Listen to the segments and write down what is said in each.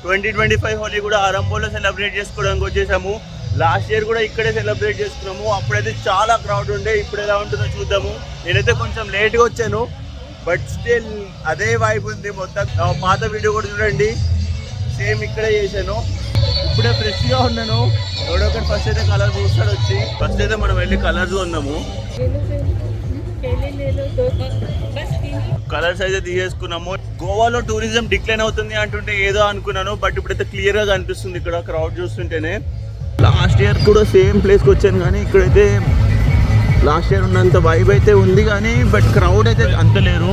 2025 హోలీ కూడా ఆరంభంలో సెలబ్రేట్ చేసుకోవడానికి వచ్చేసాము. లాస్ట్ ఇయర్ కూడా ఇక్కడే సెలబ్రేట్ చేసుకున్నాము. అప్పుడైతే చాలా క్రౌడ్ ఉండే. ఇప్పుడు ఎలా ఉంటుందో చూద్దాము. నేనైతే కొంచెం లేట్గా వచ్చాను, బట్ స్టిల్ అదే వైబ్ ఉంది. మొత్తం పాత వీడియో కూడా చూడండి, సేమ్ ఇక్కడే చేశాను. ఇప్పుడే ఫ్రెష్గా ఉన్నాను. ఎవడో ఒకటి ఫస్ట్ అయితే కలర్ చూస్తాడు వచ్చి. ఫస్ట్ అయితే మనం వెళ్ళి కలర్స్ కొందాము. కలర్స్ అయితే తీసేసుకున్నాము. గోవాలో టూరిజం డిక్లైన్ అవుతుంది అంటుంటే ఏదో అనుకున్నాను, బట్ ఇప్పుడైతే క్లియర్గా కనిపిస్తుంది ఇక్కడ క్రౌడ్ చూస్తుంటేనే. లాస్ట్ ఇయర్ కూడా సేమ్ ప్లేస్కి వచ్చాను, కానీ ఇక్కడైతే లాస్ట్ ఇయర్ ఉన్నంత వైబ్ అయితే ఉంది, కానీ బట్ క్రౌడ్ అయితే అంత లేరు.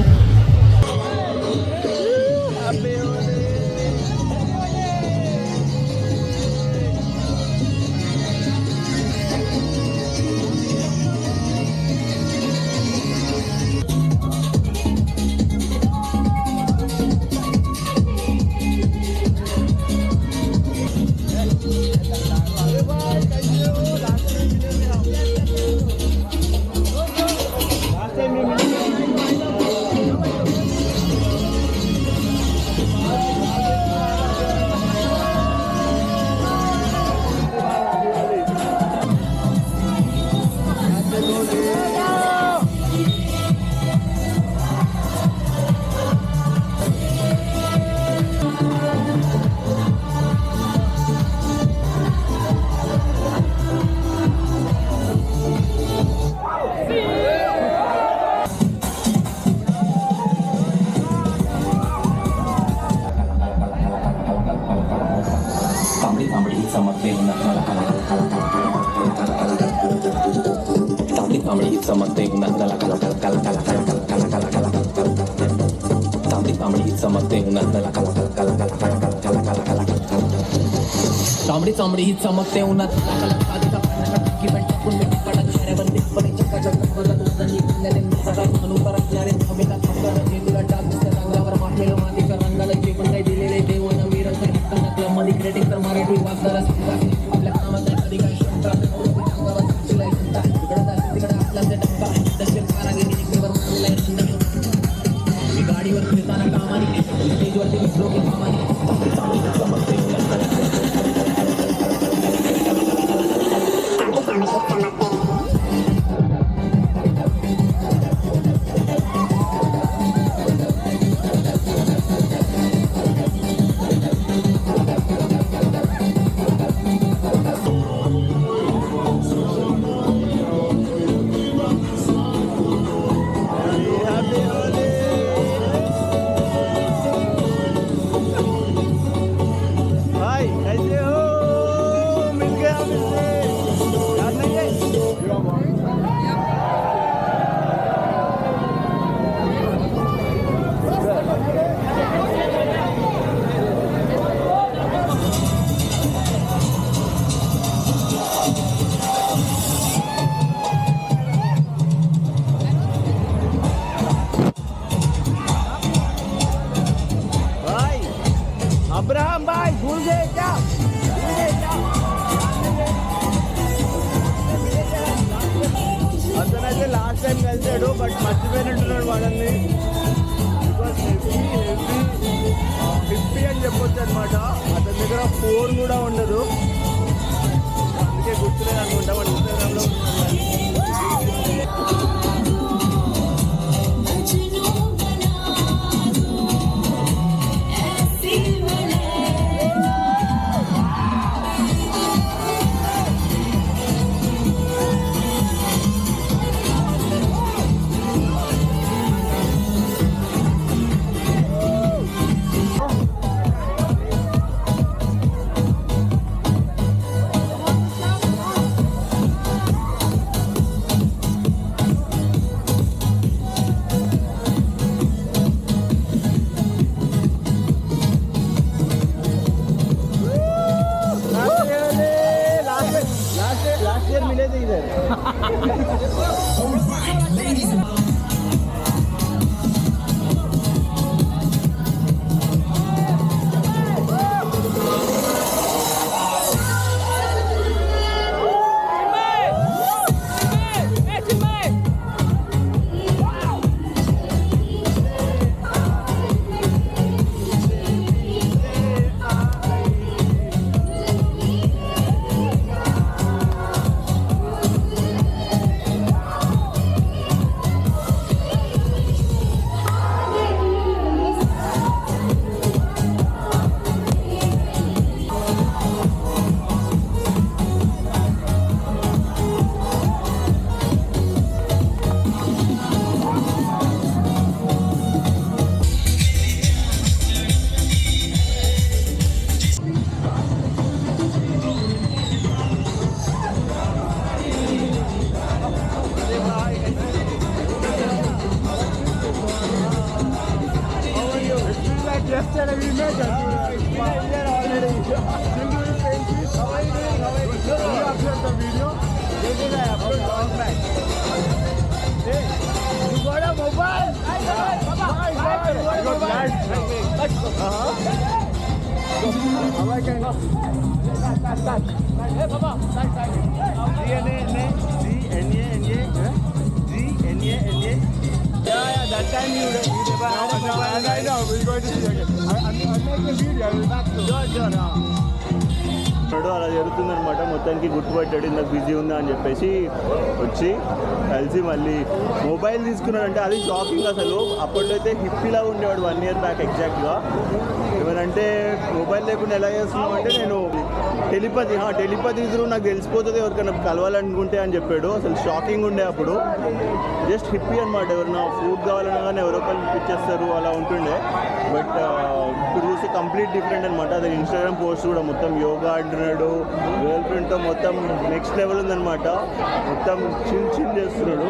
सामड़ी चमकते उन्नत गाडीवर फिरताना कामानी स्टेजवरती मिसलो की कामानी अब्राहम भाई भूल गए क्या? అతనైతే లాస్ట్ టైం కలిసాడు, బట్ మర్చిపోయినట్టున్నాడు వాళ్ళని. బికాస్ హెవీ అని చెప్పొచ్చు అనమాట. అతని దగ్గర ఫోన్ కూడా ఉండదు, అందుకే గుర్తులేదు అనుకుంటా. మన ఇన్స్టాగ్రామ్లో అలా జరుగుతుందనమాట. మొత్తానికి గుర్తుపట్టాడు, ఇందాక బిజీ ఉందా అని చెప్పేసి వచ్చి కలిసి మళ్ళీ మొబైల్ తీసుకున్నాడంటే అది షాకింగ్ అసలు. అప్పట్లో అయితే హిప్పీలా ఉండేవాడు 1 year బ్యాక్ ఎగ్జాక్ట్గా. ఏమనంటే మొబైల్ లేకుండా ఎలా చేస్తున్నావు అంటే నేను టెలిపతి త్రూ నాకు తెలిసిపోతుంది ఎవరికైనా కలవాలనుకుంటే అని చెప్పాడు. అసలు షాకింగ్ ఉండే అప్పుడు. జస్ట్ హిప్పీ అనమాట. ఎవరైనా ఫుడ్ కావాలన్నా కానీ ఎవరో ఒకరు ఇప్పించేస్తారు అలా ఉంటుండే. బట్ ఇప్పుడు చూసి కంప్లీట్ డిఫరెంట్ అనమాట. అది ఇన్స్టాగ్రామ్ పోస్ట్ కూడా మొత్తం యోగా అంటున్నాడు, గర్ల్ ఫ్రెండ్తో మొత్తం నెక్స్ట్ లెవెల్ ఉందనమాట. మొత్తం చిల్ చేస్తున్నాడు.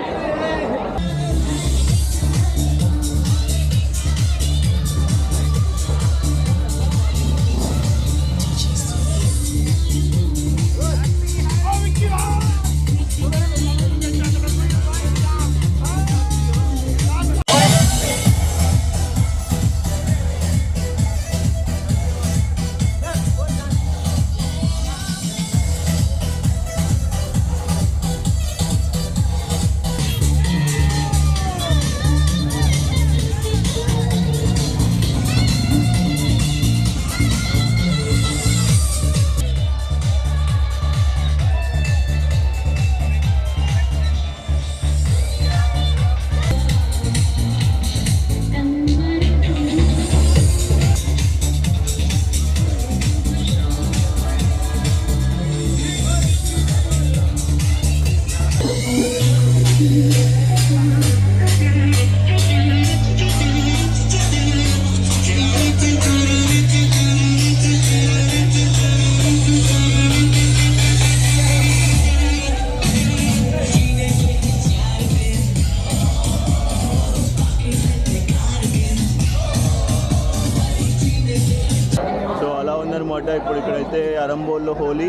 ఇప్పుడు ఇక్కడైతే అరంబోల్లో హోలీ.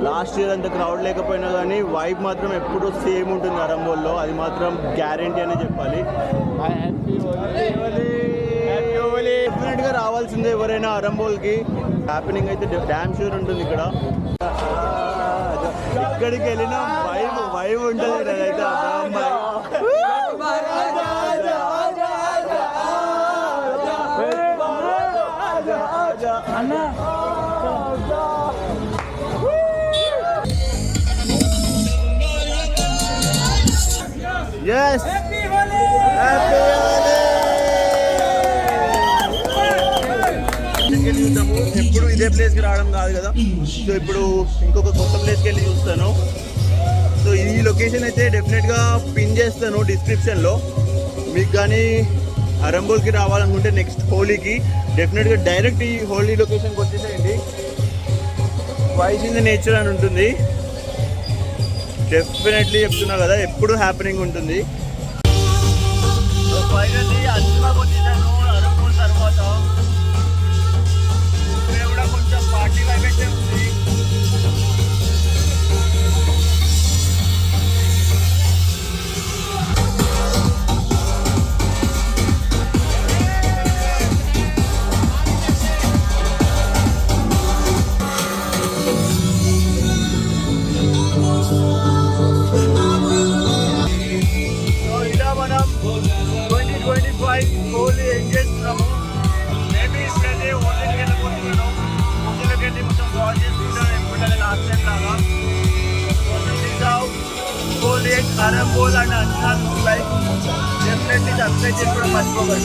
లాస్ట్ ఇయర్ అంత క్రౌడ్ లేకపోయినా కానీ వైబ్ మాత్రం ఎప్పుడు సేమ్ ఉంటుంది అరంబోల్లో. అది మాత్రం గ్యారెంటీ అనే చెప్పాలి. డెఫినెట్గా రావాల్సిందే ఎవరైనా అరంబోల్కి. హ్యాపెనింగ్ అయితే డ్యామ్ షూర్ ఉంటుంది ఇక్కడ. ఎక్కడికి వెళ్ళినా వైబ్ ఉంటుంది. అదైతే అన్న yes happy holi చూద్దాము. ఎప్పుడు ఇదే ప్లేస్కి రావడం కాదు కదా. సో ఇప్పుడు ఇంకొక కొత్త ప్లేస్కి వెళ్ళి చూస్తాను. సో ఈ లొకేషన్ అయితే డెఫినెట్గా పిన్ చేస్తాను డిస్క్రిప్షన్లో. మీకు కానీ అరంబోల్కి రావాలనుకుంటే నెక్స్ట్ హోలీకి డెఫినెట్గా డైరెక్ట్ ఈ హోలీ లొకేషన్కి వచ్చేసేయండి. వాయిస్ ఇన్ ద నేచర్ అని ఉంటుంది. డెఫినెట్లీ చెప్తున్నా కదా, ఎప్పుడు హ్యాపెనింగ్ ఉంటుంది. ఫైనల్లీ అంచులాగా వచ్చేసాను అరంబోల్ తర్వాత. ఇక్కడ కూడా కొంచెం పార్టీ వైబ్ అయితే ఉంది. హోలీ ఎంజాయ్ చేస్తున్నాము. మేబీ ఇప్పుడైతే హోలీకి వెళ్ళిపోతున్నాను. హోలీలోకి వెళ్ళి మొత్తం బాగా చేసుకుంటాను ఎప్పుడైనా లాస్ట్ టైం లాగా. హోలీ అరంబోల్ అండ్ అంచనా లైక్ డెఫినెట్లీ సబ్స్క్రైబ్ చేసుకోవడం మర్చిపోకండి.